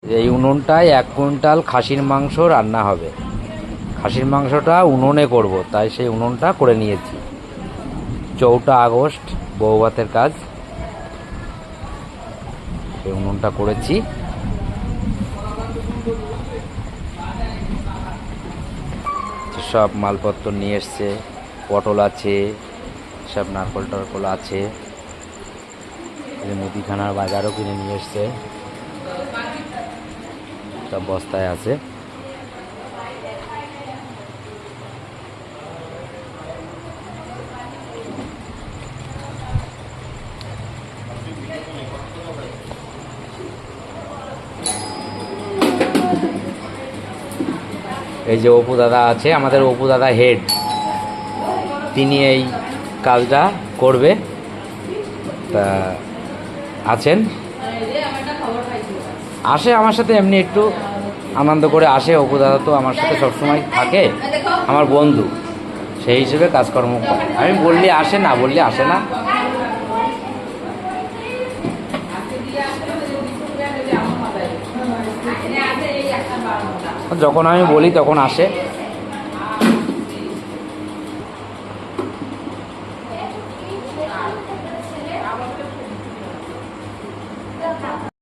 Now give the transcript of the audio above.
এই উনুনটায় 1 কুইন্টাল খাসির মাংস রান্না হবে। খাসির মাংসটা উনুনে করব, তাই সেই উনুনটা করে নিয়েছি। 4 আগস্ট বউভাতের কাজ, এই উনুনটা করেছি। সব মালপত্র নিয়ে এসছে, পটল আছে, সব নারকল টারকল আছে, মুদিখানার বাজারও কিনে নিয়ে এসছে, সব বস্তায় আছে। এই যে অপু দাদা আছে, আমাদের অপু দাদা হেড, তিনি এই কাজটা করবে, তা আছেন। আসে আমার সাথে এমনি একটু আনন্দ করে আসে। অপু দাদা তো আমার সাথে সবসময় থাকে, আমার বন্ধু, সেই হিসেবে কাজকর্ম করে। আমি বললে আসে, না বললে আসে না। যখন আমি বলি তখন আসে।